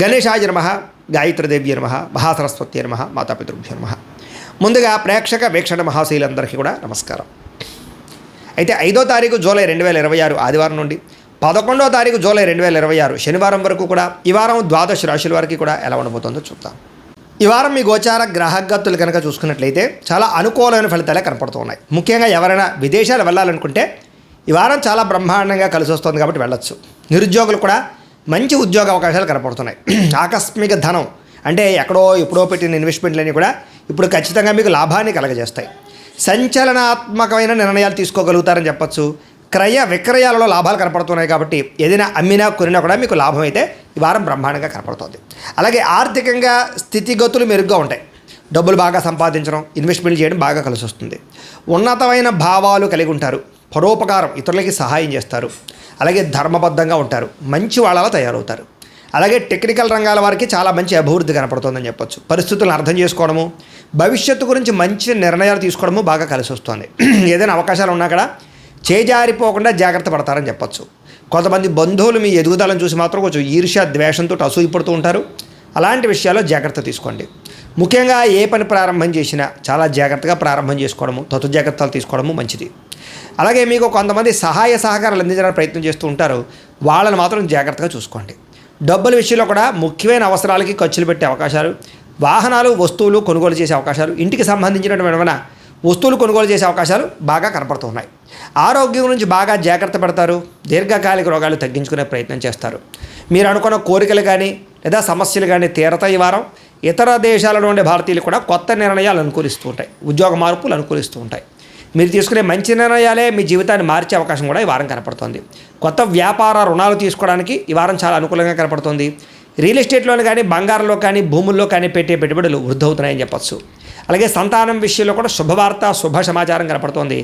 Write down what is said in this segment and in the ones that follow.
గణేశాయ నమః, గాయత్రీదేవ్య నమః, మహాసరస్వతి నమః, మాతాపితృభ్యో నమః. ముందుగా ప్రేక్షక వీక్షణ మహాశీలందరికీ కూడా నమస్కారం. అయితే 5వ తారీఖు జూలై 2026 ఆదివారం నుండి 11వ తారీఖు జూలై 2026 శనివారం వరకు కూడా ఈ వారం ద్వాదశ రాశుల వారికి కూడా ఎలా ఉండబోతుందో చూద్దాం. ఈ వారం మీ గోచార గ్రహగతులు కనుక చూసుకున్నట్లయితే చాలా అనుకూలమైన ఫలితాలే కనపడుతూ ఉన్నాయి. ముఖ్యంగా ఎవరైనా విదేశాలు వెళ్ళాలనుకుంటే ఈ వారం చాలా బ్రహ్మాండంగా కలిసి వస్తుంది కాబట్టి వెళ్ళొచ్చు. నిరుద్యోగులు కూడా మంచి ఉద్యోగ అవకాశాలు కనపడుతున్నాయి. ఆకస్మిక ధనం అంటే ఎప్పుడో పెట్టిన ఇన్వెస్ట్మెంట్లన్నీ కూడా ఇప్పుడు ఖచ్చితంగా మీకు లాభాన్ని కలగజేస్తాయి. సంచలనాత్మకమైన నిర్ణయాలు తీసుకోగలుగుతారని చెప్పచ్చు. క్రయ విక్రయాలలో లాభాలు కనపడుతున్నాయి కాబట్టి ఏదైనా అమ్మినా కొనినా కూడా మీకు లాభం అయితే ఈ వారం బ్రహ్మాండంగా కనపడుతుంది. అలాగే ఆర్థికంగా స్థితిగతులు మెరుగ్గా ఉంటాయి. డబ్బులు బాగా సంపాదించడం, ఇన్వెస్ట్మెంట్ చేయడం బాగా కలిసి వస్తుంది. ఉన్నతమైన భావాలు కలిగి ఉంటారు. పరోపకారం, ఇతరులకి సహాయం చేస్తారు. అలాగే ధర్మబద్ధంగా ఉంటారు. మంచి వాళ్ళలా తయారవుతారు. అలాగే టెక్నికల్ రంగాల వారికి చాలా మంచి అభివృద్ధి కనపడుతుందని చెప్పొచ్చు. పరిస్థితులను అర్థం చేసుకోవడము, భవిష్యత్తు గురించి మంచి నిర్ణయాలు తీసుకోవడము బాగా కలిసి వస్తుంది. ఏదైనా అవకాశాలు ఉన్నా కూడా చేజారిపోకుండా జాగ్రత్త పడతారని చెప్పొచ్చు. కొంతమంది బంధువులు మీ ఎదుగుదలను చూసి మాత్రం కొంచెం ఈర్ష్య ద్వేషంతో అసూయపడుతూ ఉంటారు. అలాంటి విషయాల్లో జాగ్రత్త తీసుకోండి. ముఖ్యంగా ఏ పని ప్రారంభం చేసినా చాలా జాగ్రత్తగా ప్రారంభం చేసుకోవడము, తతు జాగ్రత్తలు తీసుకోవడము మంచిది. అలాగే మీకు కొంతమంది సహాయ సహకారాలు అందించడానికి ప్రయత్నం చేస్తూ ఉంటారు. వాళ్ళని మాత్రం జాగ్రత్తగా చూసుకోండి. డబ్బుల విషయంలో కూడా ముఖ్యమైన అవసరాలకి ఖర్చులు పెట్టే అవకాశాలు, వాహనాలు వస్తువులు కొనుగోలు చేసే అవకాశాలు, ఇంటికి సంబంధించినటువంటి వస్తువులు కొనుగోలు చేసే అవకాశాలు బాగా కనపడుతున్నాయి. ఆరోగ్యం గురించి బాగా జాగ్రత్త పడతారు. దీర్ఘకాలిక రోగాలు తగ్గించుకునే ప్రయత్నం చేస్తారు. మీరు అనుకున్న కోరికలు కానీ లేదా సమస్యలు కానీ తీరతాయి. ఈ వారం ఇతర దేశాలలో ఉండే భారతీయులు కూడా కొత్త నిర్ణయాలు అనుకూలిస్తూ ఉంటాయి. ఉద్యోగ మార్పులు అనుకూలిస్తూ ఉంటాయి. మీరు తీసుకునే మంచి నిర్ణయాలే మీ జీవితాన్ని మార్చే అవకాశం కూడా ఈ వారం కనపడుతుంది. కొత్త వ్యాపార రుణాలు తీసుకోవడానికి ఈ వారం చాలా అనుకూలంగా కనపడుతుంది. రియల్ ఎస్టేట్లోని కానీ బంగారంలో కానీ భూముల్లో కానీ పెట్టే పెట్టుబడులు వృద్ధవుతున్నాయని చెప్పచ్చు. అలాగే సంతానం విషయంలో కూడా శుభవార్త, శుభ సమాచారం కనపడుతుంది.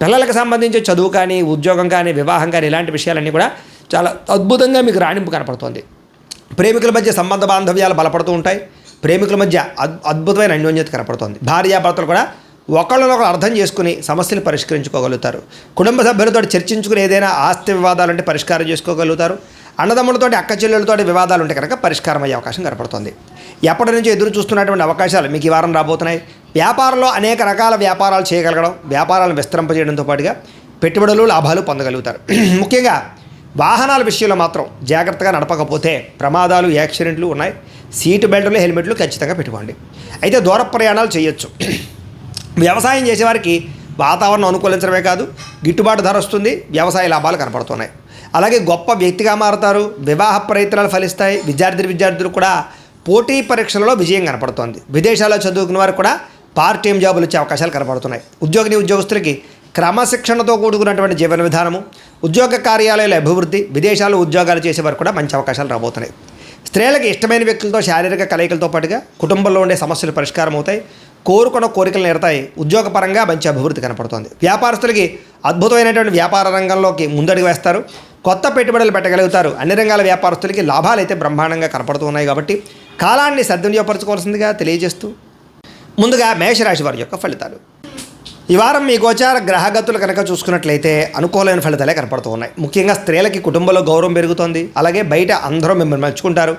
పిల్లలకు సంబంధించి చదువు కానీ, ఉద్యోగం కానీ, వివాహం కానీ ఇలాంటి విషయాలన్నీ కూడా చాలా అద్భుతంగా మీకు రాణింపు కనపడుతుంది. ప్రేమికుల మధ్య సంబంధ బాంధవ్యాలు బలపడుతూ ఉంటాయి. ప్రేమికుల మధ్య అద్భుతమైన అన్యోన్యత కనపడుతుంది. భార్యాభర్తలు కూడా ఒకళ్ళనొకరు అర్థం చేసుకుని సమస్యలు పరిష్కరించుకోగలుగుతారు. కుటుంబ సభ్యులతో చర్చించుకుని ఏదైనా ఆస్తి వివాదాలు అంటే పరిష్కారం చేసుకోగలుగుతారు. అన్నదమ్ములతోటి అక్క చెల్లెలతోటి వివాదాలు ఉంటే కనుక పరిష్కారం అయ్యే అవకాశం కనపడుతుంది. ఎప్పటి నుంచో ఎదురు చూస్తున్నటువంటి అవకాశాలు మీకు ఈ వారం రాబోతున్నాయి. వ్యాపారంలో అనేక రకాల వ్యాపారాలు చేయగలగడం, వ్యాపారాలను విస్తరింపజేయడంతో పాటుగా పెట్టుబడులు, లాభాలు పొందగలుగుతారు. ముఖ్యంగా వాహనాల విషయంలో మాత్రం జాగ్రత్తగా నడపకపోతే ప్రమాదాలు, యాక్సిడెంట్లు ఉన్నాయి. సీటు బెల్టులు, హెల్మెట్లు ఖచ్చితంగా పెట్టుకోండి. అయితే దూర ప్రయాణాలు చేయొచ్చు. వ్యవసాయం చేసేవారికి వాతావరణం అనుకూలించడమే కాదు, గిట్టుబాటు ధర వస్తుంది. వ్యవసాయ లాభాలు కనపడుతున్నాయి. అలాగే గొప్ప వ్యక్తిగా మారుతారు. వివాహ ప్రయత్నాలు ఫలిస్తాయి. విద్యార్థులు కూడా పోటీ పరీక్షలలో విజయం కనపడుతోంది. విదేశాల్లో చదువుకున్న వారికి కూడా పార్ట్ టైం జాబులు వచ్చే అవకాశాలు కనపడుతున్నాయి. ఉద్యోగస్తులకి క్రమశిక్షణతో కూడుకున్నటువంటి జీవన విధానము, ఉద్యోగ కార్యాలయాల అభివృద్ధి, విదేశాల్లో ఉద్యోగాలు చేసేవారు కూడా మంచి అవకాశాలు రాబోతున్నాయి. స్త్రీలకు ఇష్టమైన వ్యక్తులతో శారీరక కలయికలతో పాటుగా కుటుంబంలో ఉండే సమస్యలు పరిష్కారం అవుతాయి. కోరుకున్న కోరికలు నేరతాయి. ఉద్యోగపరంగా మంచి అభివృద్ధి కనపడుతోంది. వ్యాపారస్తులకి అద్భుతమైనటువంటి వ్యాపార రంగంలోకి ముందడుగు వేస్తారు. కొత్త పెట్టుబడులు పెట్టగలుగుతారు. అన్ని రంగాల వ్యాపారస్తులకి లాభాలు అయితే బ్రహ్మాండంగా కనపడుతూ ఉన్నాయి కాబట్టి కాలాన్ని సద్వినియోగపరచుకోవాల్సిందిగా తెలియజేస్తూ ముందుగా మేషరాశి వారి యొక్క ఫలితాలు. ఈ వారం మీ గోచార గ్రహగతులు కనుక చూసుకున్నట్లయితే అనుకూలమైన ఫలితాలే కనపడుతూ ఉన్నాయి. ముఖ్యంగా స్త్రీలకి కుటుంబంలో గౌరవం పెరుగుతోంది. అలాగే బయట అందరూ మిమ్మల్ని మెచ్చుకుంటారు.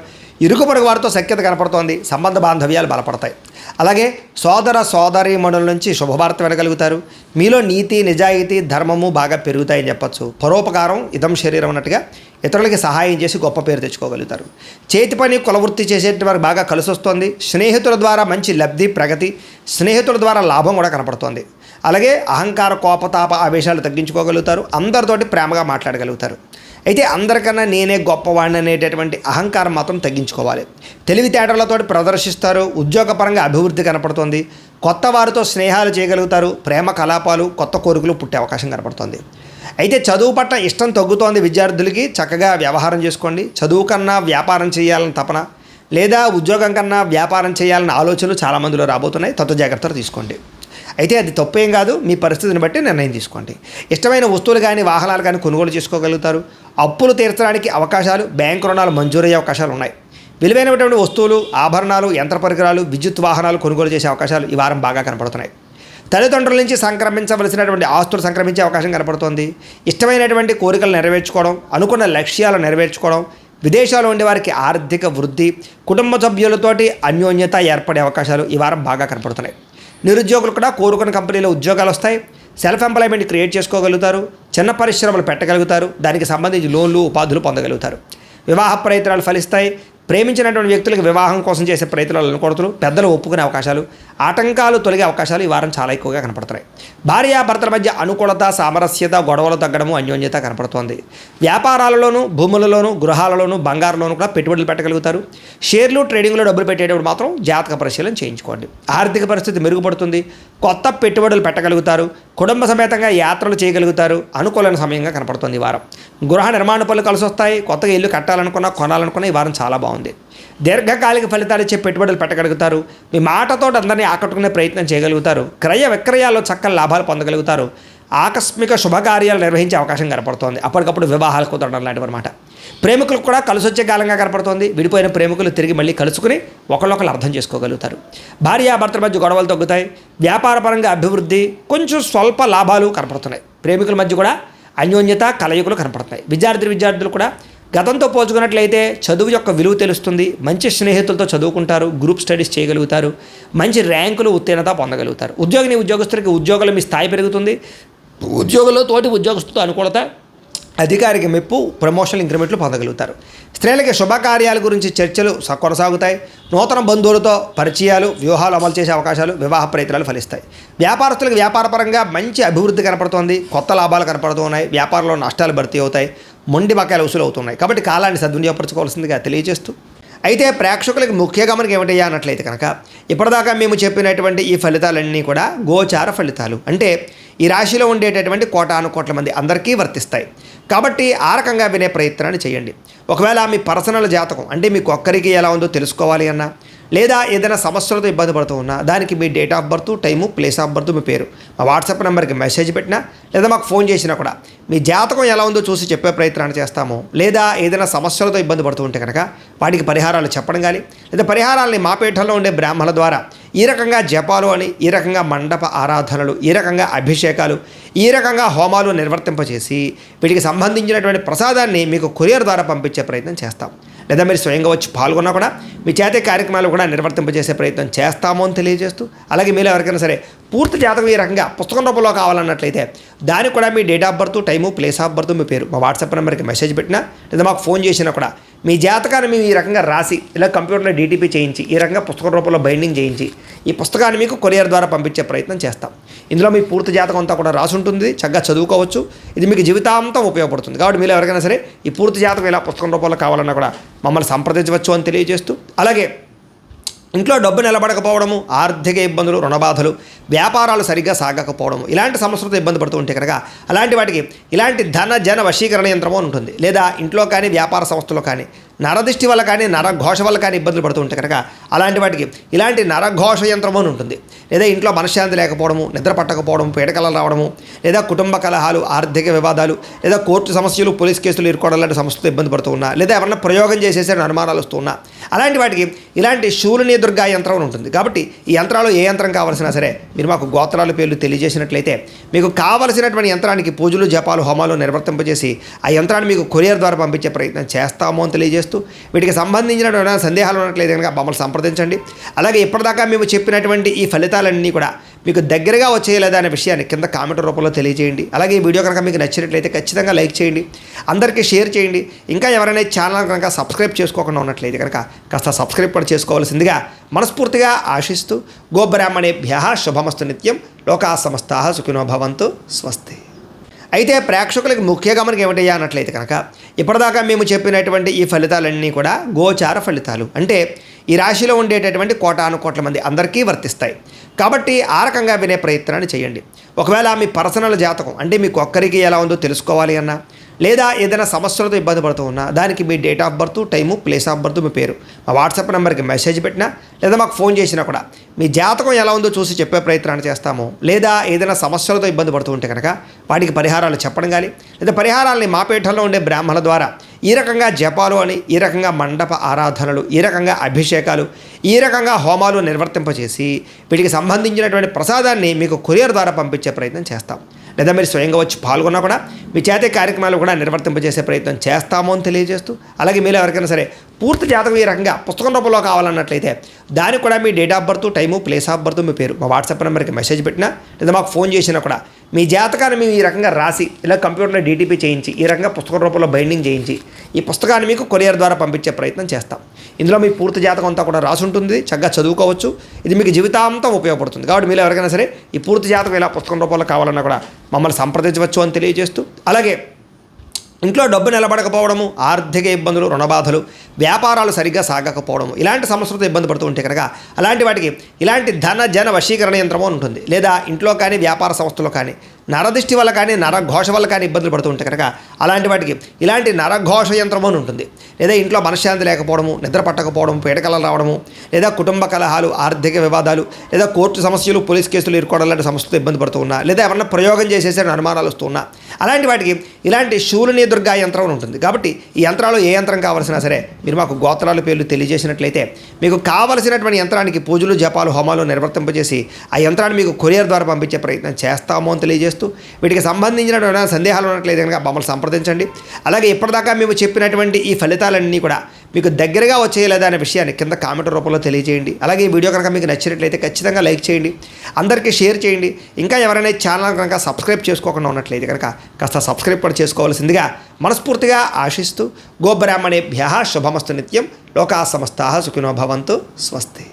ఇరుకు పొరుగు వారితో సఖ్యత కనపడుతోంది. సంబంధ బాంధవ్యాలు బలపడతాయి. అలాగే సోదర సోదరీమణుల నుంచి శుభవార్త వినగలుగుతారు. మీలో నీతి, నిజాయితీ, ధర్మము బాగా పెరుగుతాయని చెప్పచ్చు. పరోపకారం ఇదం శరీరం అన్నట్టుగా ఇతరులకి సహాయం చేసి గొప్ప పేరు తెచ్చుకోగలుగుతారు. చేతి పని, కులవృత్తి చేసేటి వారికి బాగా కలిసి వస్తుంది. స్నేహితుల ద్వారా మంచి లబ్ధి, ప్రగతి, స్నేహితుల ద్వారా లాభం కూడా కనపడుతోంది. అలాగే అహంకార, కోపతాప ఆవేశాలు తగ్గించుకోగలుగుతారు. అందరితోటి ప్రేమగా మాట్లాడగలుగుతారు. అయితే అందరికన్నా నేనే గొప్పవాడిని అనేటటువంటి అహంకారం మాత్రం తగ్గించుకోవాలి. తెలివితేటలతో ప్రదర్శిస్తారు. ఉద్యోగపరంగా అభివృద్ధి కనపడుతుంది. కొత్త వారితో స్నేహాలు చేయగలుగుతారు. ప్రేమ కలాపాలు, కొత్త కోరికలు పుట్టే అవకాశం కనపడుతుంది. అయితే చదువు పట్ల ఇష్టం తగ్గుతోంది. విద్యార్థులకి చక్కగా వ్యవహారం చేసుకోండి. చదువు కన్నా వ్యాపారం చేయాలని తపన లేదా ఉద్యోగం కన్నా వ్యాపారం చేయాలన్న ఆలోచనలు చాలామందిలో రాబోతున్నాయి. తత్వ జాగ్రత్తలు తీసుకోండి. అయితే అది తప్పేం కాదు. మీ పరిస్థితిని బట్టి నిర్ణయం తీసుకోండి. ఇష్టమైన వస్తువులు కానీ వాహనాలు కానీ కొనుగోలు చేసుకోగలుగుతారు. అప్పులు తీర్చడానికి అవకాశాలు, బ్యాంకు రుణాలు మంజూరయ్యే అవకాశాలు ఉన్నాయి. విలువైనటువంటి వస్తువులు, ఆభరణాలు, యంత్ర పరికరాలు, విద్యుత్ వాహనాలు కొనుగోలు చేసే అవకాశాలు ఈ వారం బాగా కనపడుతున్నాయి. తల్లిదండ్రుల నుంచి సంక్రమించవలసినటువంటి ఆస్తులు సంక్రమించే అవకాశం కనపడుతోంది. ఇష్టమైనటువంటి కోరికలు నెరవేర్చుకోవడం, అనుకున్న లక్ష్యాలు నెరవేర్చుకోవడం, విదేశాల్లో ఉండే వారికి ఆర్థిక వృద్ధి, కుటుంబ సభ్యులతోటి అన్యోన్యత ఏర్పడే అవకాశాలు ఈ వారం బాగా కనపడుతున్నాయి. నిరుద్యోగులు కూడా కోరుకున్న కంపెనీలో ఉద్యోగాలు వస్తాయి. సెల్ఫ్ ఎంప్లాయ్మెంట్ క్రియేట్ చేసుకోగలుగుతారు. చిన్న పరిశ్రమలు పెట్టగలుగుతారు. దానికి సంబంధించి లోన్లు, ఉపాధులు పొందగలుగుతారు. వివాహ ప్రయత్నాలు ఫలిస్తాయి. ప్రేమించినటువంటి వ్యక్తులకు వివాహం కోసం చేసే ప్రయత్నాలు అనుకూడతలు, పెద్దలు ఒప్పుకునే అవకాశాలు, ఆటంకాలు తొలగే అవకాశాలు ఈ వారం చాలా ఎక్కువగా కనపడుతున్నాయి. భార్యాభర్తల మధ్య అనుకూలత, సామరస్యత, గొడవలు తగ్గడము, అన్యోన్యత కనపడుతోంది. వ్యాపారాలలోనూ, భూములలోనూ, గృహాలలోనూ, బంగారంలోనూ కూడా పెట్టుబడులు పెట్టగలుగుతారు. షేర్లు, ట్రేడింగ్లో డబ్బులు పెట్టేటప్పుడు మాత్రం జాతక పరిశీలన చేయించుకోండి. ఆర్థిక పరిస్థితి మెరుగుపడుతుంది. కొత్త పెట్టుబడులు పెట్టగలుగుతారు. కుటుంబ సమేతంగా యాత్రలు చేయగలుగుతారు. అనుకూలమైన సమయంగా కనపడుతుంది ఈ వారం. గృహ నిర్మాణ పనులు కలిసి వస్తాయి. కొత్తగా ఇల్లు కట్టాలనుకున్నా, కొనాలనుకున్నా ఈ వారం చాలా బాగుంది. దీర్ఘకాలిక ఫలితాలు ఇచ్చే పెట్టుబడులు పెట్టగలుగుతారు. మీ మాటతో అందరినీ ఆకట్టుకునే ప్రయత్నం చేయగలుగుతారు. క్రయ విక్రయాల్లో చక్కని లాభాలు పొందగలుగుతారు. ఆకస్మిక శుభకార్యాలు నిర్వహించే అవకాశం కనపడుతోంది. అప్పటికప్పుడు వివాహాలు కుదరడం లాంటివి అనమాట. ప్రేమికులకు కూడా కలిసి వచ్చే కాలంగా కనపడుతోంది. విడిపోయిన ప్రేమికులు తిరిగి మళ్ళీ కలుసుకుని ఒకళ్ళొకరు అర్థం చేసుకోగలుగుతారు. భార్యాభర్తల మధ్య గొడవలు తగ్గుతాయి. వ్యాపారపరంగా అభివృద్ధి, కొంచెం స్వల్ప లాభాలు కనపడుతున్నాయి. ప్రేమికుల మధ్య కూడా అన్యోన్యత, కలయికలు కనపడుతున్నాయి. విద్యార్థులు కూడా గతంతో పోల్చుకున్నట్లయితే చదువు యొక్క విలువ తెలుస్తుంది. మంచి స్నేహితులతో చదువుకుంటారు. గ్రూప్ స్టడీస్ చేయగలుగుతారు. మంచి ర్యాంకులు, ఉత్తీర్ణత పొందగలుగుతారు. ఉద్యోగస్తులకి ఉద్యోగాలు మీ స్థాయి పెరుగుతుంది. ఉద్యోగంలో తోటి ఉద్యోగస్తులతో అనుకూలత, అధికారికి మెప్పు, ప్రమోషన్, ఇంక్రిమెంట్లు పొందగలుగుతారు. స్త్రీలకి శుభకార్యాల గురించి చర్చలు కొనసాగుతాయి. నూతన బంధువులతో పరిచయాలు, వ్యూహాలు అమలు చేసే అవకాశాలు, వివాహ ప్రయత్నాలు ఫలిస్తాయి. వ్యాపారస్తులకు వ్యాపారపరంగా మంచి అభివృద్ధి కనపడుతోంది. కొత్త లాభాలు కనపడుతున్నాయి. వ్యాపారంలో నష్టాలు భర్తీ అవుతాయి. మొండి బకాయిలు వసూలు అవుతున్నాయి. కాబట్టి కాలాన్ని సద్వినియోగపరచుకోవాల్సిందిగా తెలియజేస్తూ, అయితే ప్రేక్షకులకు ముఖ్య గమనిక ఏమిటయ్యా అన్నట్లయితే కనుక, ఇప్పటిదాకా మేము చెప్పినటువంటి ఈ ఫలితాలన్నీ కూడా గోచార ఫలితాలు. అంటే ఈ రాశిలో ఉండేటటువంటి కోటాను కోట్ల మంది అందరికీ వర్తిస్తాయి. కాబట్టి ఆ రకంగా వినే ప్రయత్నాన్ని చేయండి. ఒకవేళ మీ పర్సనల్ జాతకం అంటే మీకు ఒక్కరికి ఎలా ఉందో తెలుసుకోవాలి అన్నా, లేదా ఏదైనా సమస్యలతో ఇబ్బంది పడుతూ ఉన్నా, దానికి మీ date of birth, time, place of birth, మీ పేరు మా వాట్సాప్ నెంబర్కి మెసేజ్ పెట్టినా, లేదా మాకు ఫోన్ చేసినా కూడా మీ జాతకం ఎలా ఉందో చూసి చెప్పే ప్రయత్నాన్ని చేస్తాము. లేదా ఏదైనా సమస్యలతో ఇబ్బంది పడుతూ ఉంటే కనుక వాటికి పరిహారాలు చెప్పడం కానీ, లేదా పరిహారాలని మా పీఠంలో ఉండే బ్రాహ్మణుల ద్వారా ఈ రకంగా జపాలు అని, ఈ రకంగా మండప ఆరాధనలు, ఈ రకంగా అభిషేకాలు, ఈ రకంగా హోమాలు నిర్వర్తింపచేసి వీటికి సంబంధించినటువంటి ప్రసాదాన్ని మీకు కొరియర్ ద్వారా పంపించే ప్రయత్నం చేస్తాం. లేదా మీరు స్వయంగా వచ్చి పాల్గొన్నా కూడా మీ చేతే కార్యక్రమాలు కూడా నిర్వర్తింపజేసే ప్రయత్నం చేస్తాము అని తెలియజేస్తూ, అలాగే మీరు ఎవరికైనా సరే పూర్తి జాతకం ఈ రకంగా పుస్తకం రూపంలో కావాలన్నట్లయితే దానికి కూడా మీ date of birth, time, place of birth, మీ పేరు మా వాట్సాప్ నెంబర్కి మెసేజ్ పెట్టినా, లేదా మాకు ఫోన్ చేసినా కూడా మీ జాతకాన్ని మేము ఈ రకంగా రాసి, ఇలా కంప్యూటర్లో డీటీపీ చేయించి, ఈ రకంగా పుస్తకం రూపంలో బైండింగ్ చేయించి ఈ పుస్తకాన్ని మీకు కొరియర్ ద్వారా పంపించే ప్రయత్నం చేస్తాం. ఇందులో మీ పూర్తి జాతకం అంతా కూడా రాసి ఉంటుంది. చక్కగా చదువుకోవచ్చు. ఇది మీకు జీవితాంతం ఉపయోగపడుతుంది. కాబట్టి మీరు ఎవరికైనా సరే ఈ పూర్తి జాతకం ఇలా పుస్తకం రూపంలో కావాలన్నా కూడా మమ్మల్ని సంప్రదించవచ్చు అని తెలియజేస్తూ, అలాగే ఇంట్లో డబ్బు నిలబడకపోవడము, ఆర్థిక ఇబ్బందులు, రుణబాధలు, వ్యాపారాలు సరిగ్గా సాగకపోవడము, ఇలాంటి సమస్యలతో ఇబ్బంది పడుతూ ఉంటే కనుక అలాంటి వాటికి ఇలాంటి ధన జన వశీకరణ యంత్రము అని ఉంటుంది. లేదా ఇంట్లో కానీ వ్యాపార సంస్థలో కానీ నరదిష్టి వల్ల కానీ, నరఘోష వల్ల కానీ ఇబ్బందులు పడుతూ ఉంటే కనుక అలాంటి వాటికి ఇలాంటి నరఘోష యంత్రము అని ఉంటుంది. లేదా ఇంట్లో మనశ్శాంతి లేకపోవడము, నిద్ర పట్టకపోవడం, పీడకలలు రావడము, లేదా కుటుంబ కలహాలు, ఆర్థిక వివాదాలు, లేదా కోర్టు సమస్యలు, పోలీస్ కేసులు ఇరుకోవడం లాంటి సమస్యలతో ఇబ్బంది పడుతూ ఉన్నా, లేదా ఎవరైనా ప్రయోగం చేసేసరి అనుమానాలు వస్తూ ఉన్నా, అలాంటి వాటికి ఇలాంటి శూలిని దుర్గా యంత్రం అని ఉంటుంది. కాబట్టి ఈ యంత్రాలు ఏ యంత్రం కావాల్సినా సరే మీరు మాకు గోత్రాల పేర్లు తెలియజేసినట్లయితే మీకు కావలసినటువంటి యంత్రానికి పూజలు, జపాలు, హోమాలు నిర్వర్తింపజేసి ఆ యంత్రాన్ని మీకు కొరియర్ ద్వారా పంపించే ప్రయత్నం చేస్తాము అని తెలియజేస్తూ, వీటికి సంబంధించిన సందేహాలు ఉన్నట్లయితే కనుక మమ్మల్ని సంప్రదించండి. అలాగే ఇప్పటిదాకా మేము చెప్పినటువంటి ఈ ఫలితాలన్నీ కూడా మీకు దగ్గరగా వచ్చేయలేదా అనే విషయాన్ని కింద కామెంట్ రూపంలో తెలియజేయండి. అలాగే ఈ వీడియో కనుక మీకు నచ్చినట్లయితే ఖచ్చితంగా లైక్ చేయండి, అందరికీ షేర్ చేయండి. ఇంకా ఎవరైనా ఛానల్ కనుక సబ్స్క్రైబ్ చేసుకోకుండా ఉన్నట్లయితే కనుక కాస్త సబ్స్క్రైబ్ కూడా చేసుకోవాల్సిందిగా మనస్ఫూర్తిగా ఆశిస్తూ, గోబ్రాహ్మణేభ్యః శుభమస్తు నిత్యం, లోకా సమస్తాః సుఖినో భవంతు, స్వస్తి. అయితే ప్రేక్షకులకు ముఖ్య గమనిక ఏమిటయ్యా అన్నట్లయితే కనుక, ఇప్పటిదాకా మేము చెప్పినటువంటి ఈ ఫలితాలన్నీ కూడా గోచార ఫలితాలు. అంటే ఈ రాశిలో ఉండేటటువంటి కోటాను కోట్ల మంది అందరికీ వర్తిస్తాయి. కాబట్టి ఆ రకంగా వినే ప్రయత్నాన్ని చేయండి. ఒకవేళ మీ పర్సనల్ జాతకం అంటే మీకు ఒక్కరికి ఎలా ఉందో తెలుసుకోవాలి అన్నా, లేదా ఏదైనా సమస్యలతో ఇబ్బంది పడుతూ ఉన్నా, దానికి మీ date of birth, time, place of birth, మీ పేరు మా వాట్సాప్ నెంబర్కి మెసేజ్ పెట్టినా, లేదా మాకు ఫోన్ చేసినా కూడా మీ జాతకం ఎలా ఉందో చూసి చెప్పే ప్రయత్నాన్ని చేస్తాము. లేదా ఏదైనా సమస్యలతో ఇబ్బంది పడుతూ ఉంటే కనుక వాటికి పరిహారాలు చెప్పడం కానీ, లేదా పరిహారాలని మా పీఠంలో ఉండే బ్రాహ్మణుల ద్వారా ఈ రకంగా జపాలు అని, ఈ రకంగా మండప ఆరాధనలు, ఈ రకంగా అభిషేకాలు, ఈ రకంగా హోమాలు నిర్వర్తింపచేసి వీటికి సంబంధించినటువంటి ప్రసాదాన్ని మీకు కొరియర్ ద్వారా పంపించే ప్రయత్నం చేస్తాం. లేదా మీరు స్వయంగా వచ్చి పాల్గొన్నా కూడా మీ చేతే కార్యక్రమాలు కూడా నిర్వర్తింపజేసే ప్రయత్నం చేస్తాము అని తెలియజేస్తూ, అలాగే మీరు ఎవరికైనా సరే పూర్తి జాతకం ఈ రకంగా పుస్తకం రూపంలో కావాలన్నట్లయితే దానికి కూడా మీ date of birth, time, place of birth, మీ పేరు మా వాట్సాప్ నెంబర్కి మెసేజ్ పెట్టినా లేదా మాకు ఫోన్ చేసినా కూడా మీ జాతకాన్ని మేము ఈ రకంగా రాసి ఇలా కంప్యూటర్లో డీటీపీ చేయించి ఈ రకంగా పుస్తకం రూపంలో బైండింగ్ చేయించి ఈ పుస్తకాన్ని మీకు కొరియర్ ద్వారా పంపించే ప్రయత్నం చేస్తాం. ఇందులో మీ పూర్తి జాతకం అంతా కూడా రాసి ఉంటుంది, చక్కగా చదువుకోవచ్చు. ఇది మీకు జీవితాంతం ఉపయోగపడుతుంది. కాబట్టి మీరు ఎవరికైనా సరే ఈ పూర్తి జాతకం ఇలా పుస్తకం రూపంలో కావాలన్నా కూడా మమ్మల్ని సంప్రదించవచ్చు అని తెలియజేస్తూ, అలాగే ఇంట్లో డబ్బు నిలబడకపోవడము, ఆర్థిక ఇబ్బందులు, రుణబాధలు, వ్యాపారాలు సరిగ్గా సాగకపోవడము, ఇలాంటి సమస్యలతో ఇబ్బంది పడుతూ ఉంటే కనుక అలాంటి వాటికి ఇలాంటి ధన జన వశీకరణ యంత్రము అని ఉంటుంది. లేదా ఇంట్లో కానీ వ్యాపార సంస్థలో కానీ నరదృష్టి వల్ల కానీ నరఘోష వల్ల కానీ ఇబ్బందులు పడుతూ ఉంటే కనుక అలాంటి వాటికి ఇలాంటి నరఘోష యంత్రము అని ఉంటుంది. లేదా ఇంట్లో మనశ్శాంతి లేకపోవడము, నిద్ర పట్టకపోవడము, పీడకలలు రావడము, లేదా కుటుంబ కలహాలు, ఆర్థిక వివాదాలు, లేదా కోర్టు సమస్యలు, పోలీస్ కేసులు ఇరుకోవడం లాంటి సమస్యలతో ఇబ్బంది పడుతూ ఉన్నా, లేదా ఎవరన్నా ప్రయోగం చేసేసే అనుమానాలు వస్తూ ఉన్నా అలాంటి వాటికి ఇలాంటి శూలిని దుర్గా యంత్రం అని ఉంటుంది. కాబట్టి ఈ యంత్రాలు ఏ యంత్రం కావాల్సినా సరే మీరు మాకు గోత్రాల పేర్లు తెలియజేసినట్లయితే మీకు కావలసినటువంటి యంత్రానికి పూజలు, జపాలు, హోమాలు నిర్వర్తింపజేసి ఆ యంత్రాన్ని మీకు కొరియర్ ద్వారా పంపించే ప్రయత్నం చేస్తాము అని తెలియజేస్తూ, వీటికి సంబంధించిన సందేహాలు ఉన్నట్లయితే కనుక మమ్మల్ని సంప్రదించండి. అలాగే ఇప్పటిదాకా మేము చెప్పినటువంటి ఈ ఫలితాలన్నీ కూడా మీకు దగ్గరగా వచ్చేయలేదా అనే విషయాన్ని కింద కామెంట్ రూపంలో తెలియజేయండి. అలాగే ఈ వీడియో కనుక మీకు నచ్చినట్లయితే ఖచ్చితంగా లైక్ చేయండి, అందరికీ షేర్ చేయండి. ఇంకా ఎవరైనా ఛానల్ కనుక సబ్స్క్రైబ్ చేసుకోకుండా ఉన్నట్లయితే కనుక కాస్త సబ్స్క్రైబ్ కూడా చేసుకోవాల్సిందిగా మనస్ఫూర్తిగా ఆశిస్తూ, గోబ్రాహ్మణేభ్యః శుభమస్తు నిత్యం, లోకా సమస్తాః సుఖినో భవంతు, స్వస్తి.